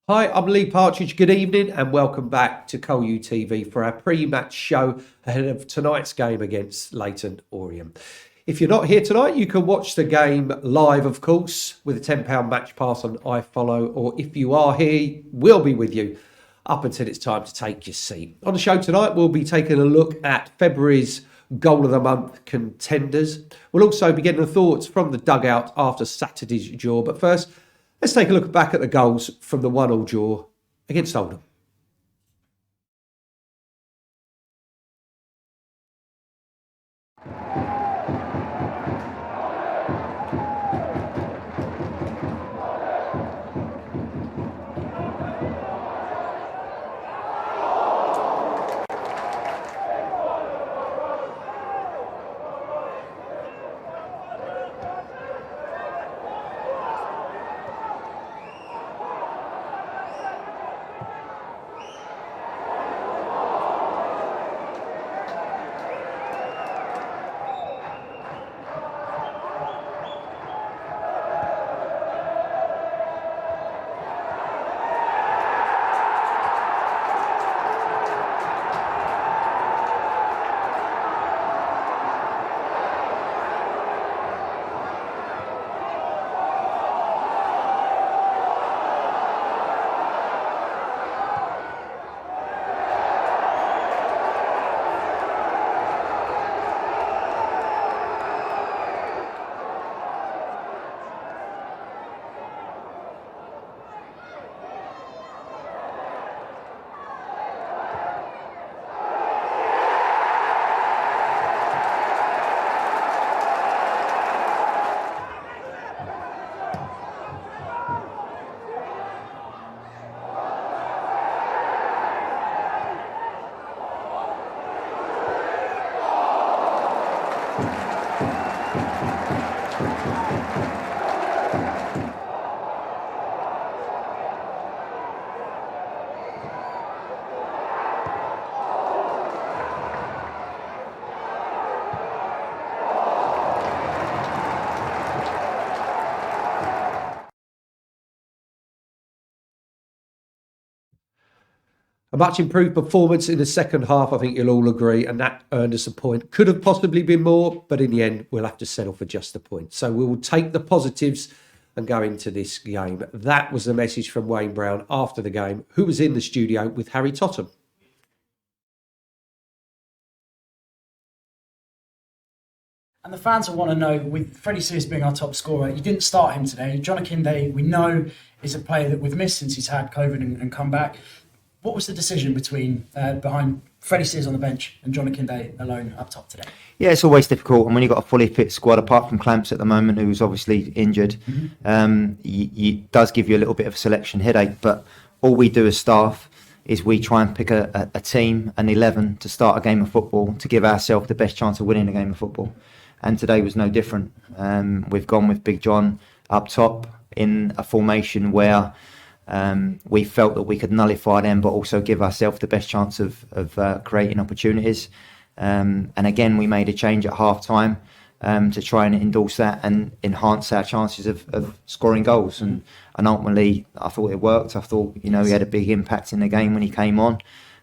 Hi, I'm Lee Partridge. Good evening and welcome back to Col U TV for our pre-match show ahead of tonight's game against Leyton Orient. If you're not here tonight, you can watch the game live, of course, with a £10 match pass on iFollow, or if you are here, we'll be with you up until it's time to take your seat. On the show tonight, we'll be taking a look at February's Goal of the Month contenders. We'll also be getting the thoughts from the dugout after Saturday's draw, but first, let's take a look back at the goals from the 1-1 draw against Oldham. A much improved performance in the second half, I think you'll all agree, and that earned us a point. Could have possibly been more, but in the end, we'll have to settle for just a point. So we will take the positives and go into this game. That was the message from Wayne Brown after the game, who was in the studio with Harry Totham. And the fans will want to know, with Freddie Sears being our top scorer, you didn't start him today. John Akinde, we know, is a player that we've missed since he's had COVID and come back. What was the decision behind Freddie Sears on the bench and John Akinde alone up top today? Yeah, it's always difficult. And when you've got a fully fit squad, apart from Clamps at the moment, who's obviously injured, it does give you a little bit of a selection headache. But all we do as staff is we try and pick a team, an 11, to start a game of football, to give ourselves the best chance of winning a game of football. And today was no different. We've gone with Big John up top in a formation where we felt that we could nullify them, but also give ourselves the best chance of creating opportunities. And again, we made a change at half time to try and endorse that and enhance our chances of scoring goals. And ultimately, I thought it worked. I thought, he had a big impact in the game when he came on.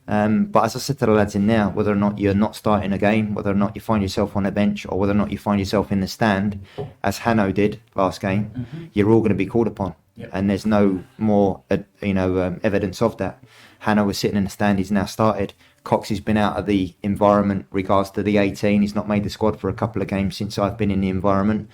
But as I said to the lads in there, whether or not you're not starting a game, whether or not you find yourself on a bench, or whether or not you find yourself in the stand, as Hanno did last game, you're all going to be called upon. Yep. And there's no more, evidence of that. Hanno was sitting in the stand. He's now started. Cox has been out of the environment regards to the 18. He's not made the squad for a couple of games since I've been in the environment.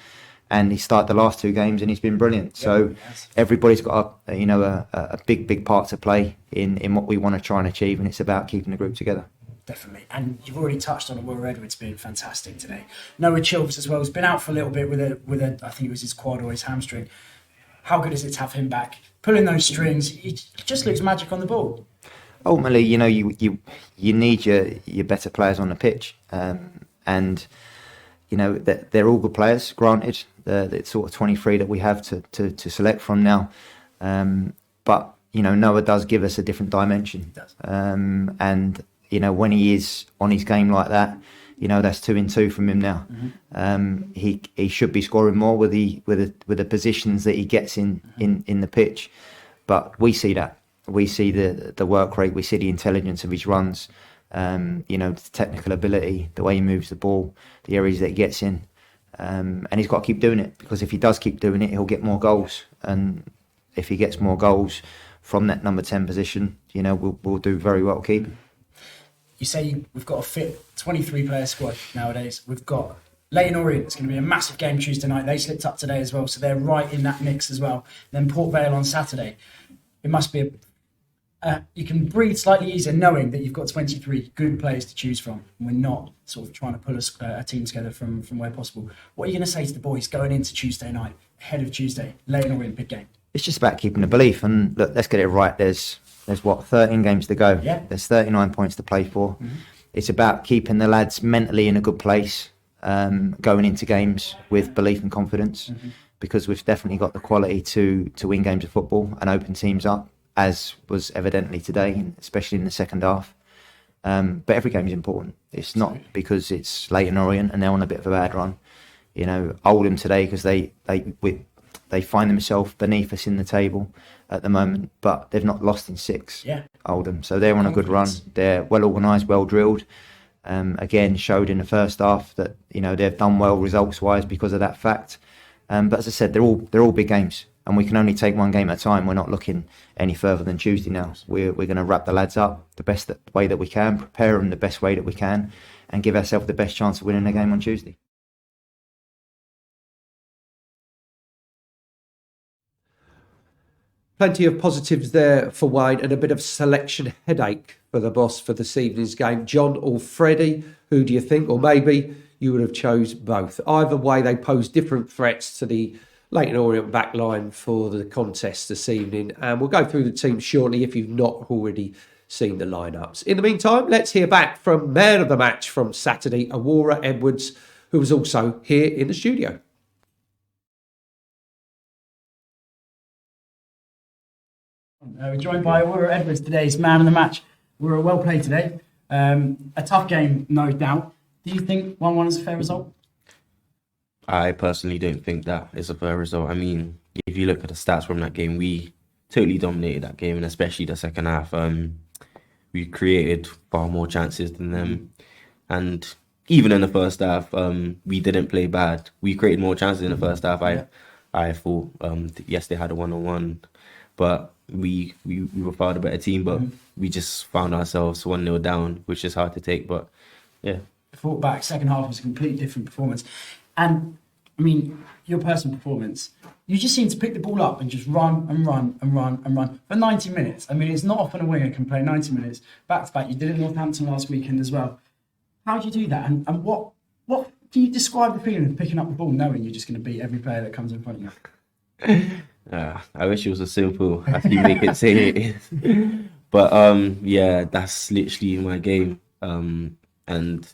And he started the last two games and he's been brilliant. Yep, so everybody's got a big part to play in what we want to try and achieve, and it's about keeping the group together. Definitely. And you've already touched on Will Edwards being fantastic today. Noah Chilvers as well has been out for a little bit with a I think it was his quad or his hamstring. How good is it to have him back? Pulling those strings, he just looks magic on the ball. Ultimately, you need your better players on the pitch, and that they're all good players. Granted, the sort of 23 that we have to select from now, but Noah does give us a different dimension. He does. And when he is on his game like that, that's 2 in 2 from him now. Mm-hmm. He should be scoring more with the positions that he gets in the pitch. But we see that. We see the work rate. We see the intelligence of his runs. The technical ability, the way he moves the ball, the areas that he gets in. And he's got to keep doing it, because if he does keep doing it, he'll get more goals. And if he gets more goals from that number 10 position, we'll do very well keeping. You say we've got a fit 23-player squad nowadays. We've got Leyton Orient. It's going to be a massive game Tuesday night. They slipped up today as well, so they're right in that mix as well. Then Port Vale on Saturday. It must be you can breathe slightly easier knowing that you've got 23 good players to choose from. We're not sort of trying to pull a team together from where possible. What are you going to say to the boys going into Tuesday night, ahead of Tuesday, Leyton Orient, big game? It's just about keeping the belief. And look, let's get it right. There's 13 games to go. Yeah. There's 39 points to play for. Mm-hmm. It's about keeping the lads mentally in a good place, going into games with belief and confidence, because we've definitely got the quality to win games of football and open teams up, as was evidently today, especially in the second half. But every game is important. It's not because it's Leyton Orient and they're on a bit of a bad run. Oldham today, because they find themselves beneath us in the table at the moment, but they've not lost in 6. Yeah. Oldham, so they're on a good run. They're well organised, well drilled. Again, showed in the first half that they've done well results wise because of that fact. But as I said, they're all big games, and we can only take one game at a time. We're not looking any further than Tuesday now. We're going to wrap the lads up the best way that we can, prepare them the best way that we can, and give ourselves the best chance of winning the game on Tuesday. Plenty of positives there for Wayne, and a bit of selection headache for the boss for this evening's game. John or Freddie, who do you think? Or maybe you would have chose both. Either way, they pose different threats to the Leyton Orient backline for the contest this evening. And we'll go through the team shortly if you've not already seen the lineups. In the meantime, let's hear back from man of the match from Saturday, Aurora Edwards, who was also here in the studio. We're joined by Aurora Edwards, today's man of the match. Aurora, well played today. A tough game, no doubt. Do you think 1-1 is a fair result? I personally don't think that is a fair result. I mean, if you look at the stats from that game, we totally dominated that game, and especially the second half. We created far more chances than them. And even in the first half, we didn't play bad. We created more chances in the first half. I thought, yes, they had a 1-on-1, but we were far the better team, but we just found ourselves 1-0 down, which is hard to take. But yeah, fought back. Second half was a completely different performance. And I mean, your personal performance, you just seem to pick the ball up and just run and run and run and run for 90 minutes. I mean, it's not often a winger can play 90 minutes back to back. You did it in Northampton last weekend as well. How do you do that? And what can you describe the feeling of picking up the ball knowing you're just going to beat every player that comes in front of you? I wish it was as simple as you make it say it is. But yeah, that's literally my game. And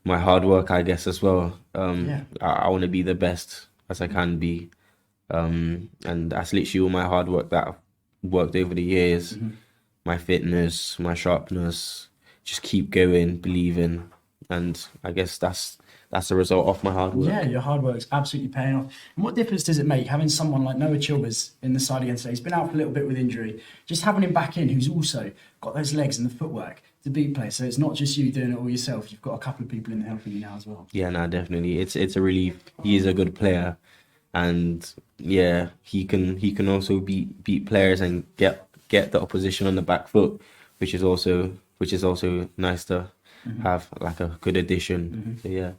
my hard work, I guess, as well. I want to be the best as I can be. And that's literally all my hard work that I've worked over the years. My fitness, my sharpness, just keep going, believing. And I guess that's a result of my hard work. Yeah, your hard work's absolutely paying off. And what difference does it make having someone like Noah Chilvers in the side again today? He's been out for a little bit with injury. Just having him back in, who's also got those legs and the footwork to beat players. So it's not just you doing it all yourself. You've got a couple of people in there helping you now as well. Yeah, no, definitely. It's a relief. He is a good player, and yeah, he can also beat players and get the opposition on the back foot, which is also nice to have, like a good addition. So yeah.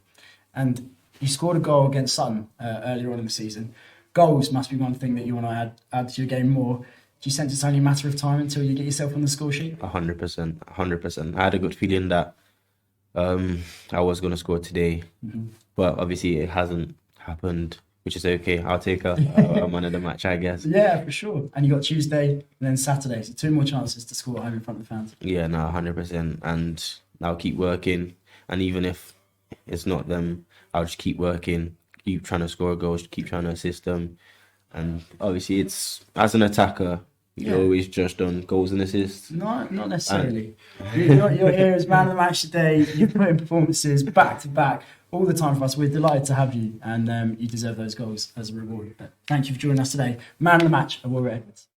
And you scored a goal against Sutton earlier on in the season. Goals must be one thing that you want to add to your game more. Do you sense it's only a matter of time until you get yourself on the score sheet? 100%. I had a good feeling that I was going to score today, but obviously it hasn't happened, which is okay. I'll take a man of the match, I guess. Yeah, for sure. And you got Tuesday and then Saturday, so 2 more chances to score at home in front of the fans. Yeah, no, 100%. And I'll keep working. And even if it's not them, I'll just keep working, keep trying to score goals, keep trying to assist them. And obviously, it's as an attacker, you're always judged on goals and assists. No, not necessarily. You're here as man of the match today. You're putting performances back to back all the time for us. We're delighted to have you, and you deserve those goals as a reward. But thank you for joining us today. Man of the match, Aurora Edwards.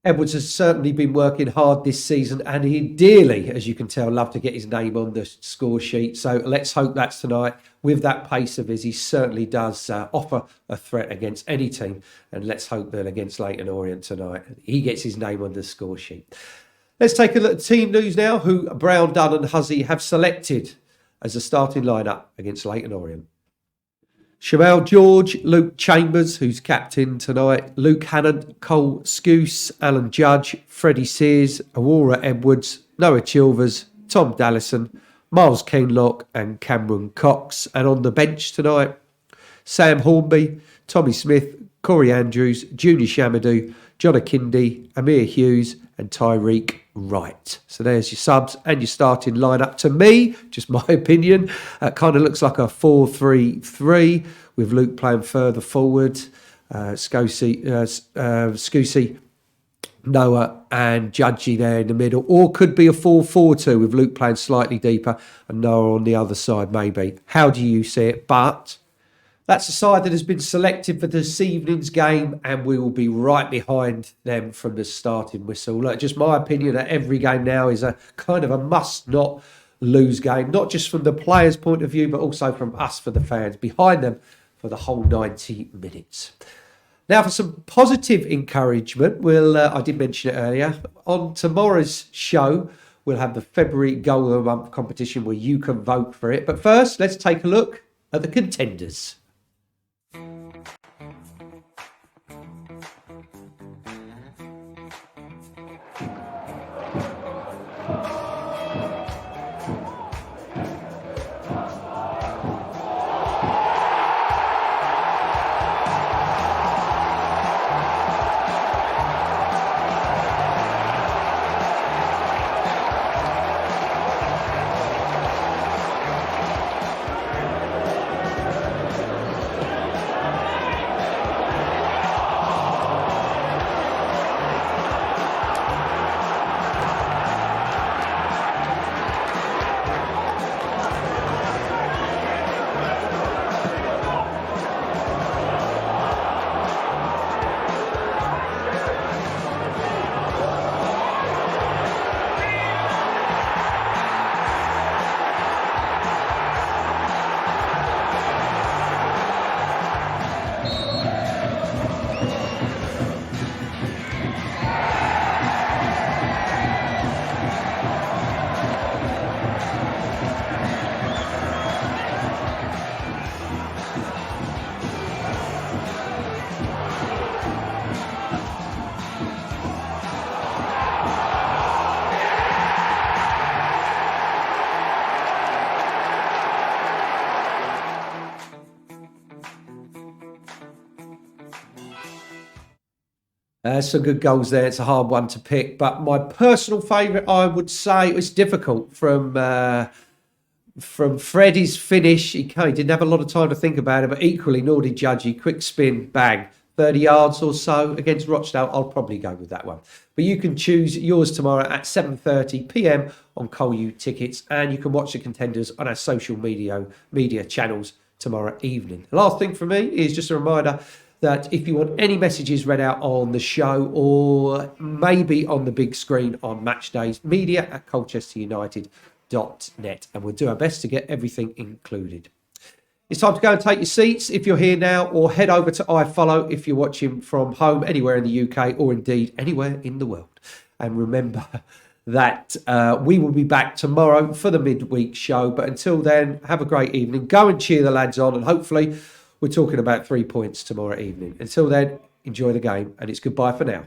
Edwards has certainly been working hard this season, and he dearly, as you can tell, love to get his name on the score sheet. So let's hope that's tonight. With that pace of his, he certainly does offer a threat against any team. And let's hope that against Leyton Orient tonight, he gets his name on the score sheet. Let's take a look at team news now, who Brown, Dunn and Hussey have selected as a starting lineup against Leyton Orient. Shamel George, Luke Chambers, who's captain tonight, Luke Hannon, Cole Scouse, Alan Judge, Freddie Sears, Aurora Edwards, Noah Chilvers, Tom Dallison, Miles Keenlock and Cameron Cox. And on the bench tonight, Sam Hornby, Tommy Smith, Corey Andrews, Junior Shamadou, John Akindi, Amir Hughes and Tyreek Wright. So there's your subs and your starting lineup. To me, just my opinion, kind of looks like a 4-3-3 with Luke playing further forward, Scousey, Noah and Judgy there in the middle, or could be a 4-4-2 with Luke playing slightly deeper and Noah on the other side maybe. How do you see it? But that's the side that has been selected for this evening's game, and we will be right behind them from the starting whistle. Look, just my opinion that every game now is a kind of a must-not lose game, not just from the players' point of view, but also from us for the fans, behind them for the whole 90 minutes. Now for some positive encouragement, I did mention it earlier, on tomorrow's show, we'll have the February Goal of the Month competition where you can vote for it. But first, let's take a look at the contenders. Some good goals there. It's a hard one to pick, but my personal favourite, I would say, it was difficult from Freddie's finish. He didn't have a lot of time to think about it, but equally, nor did Judgy. Quick spin, bang, 30 yards or so against Rochdale. I'll probably go with that one. But you can choose yours tomorrow at 7:30 p.m. on Col U Tickets, and you can watch the contenders on our social media channels tomorrow evening. The last thing for me is just a reminder that if you want any messages read out on the show or maybe on the big screen on match days, media@colchesterunited.net, and we'll do our best to get everything included. It's time to go and take your seats if you're here now, or head over to iFollow if you're watching from home anywhere in the UK or indeed anywhere in the world. And remember that we will be back tomorrow for the midweek show. But until then, have a great evening. Go and cheer the lads on, and hopefully we're talking about 3 points tomorrow evening. Until then, enjoy the game, and it's goodbye for now.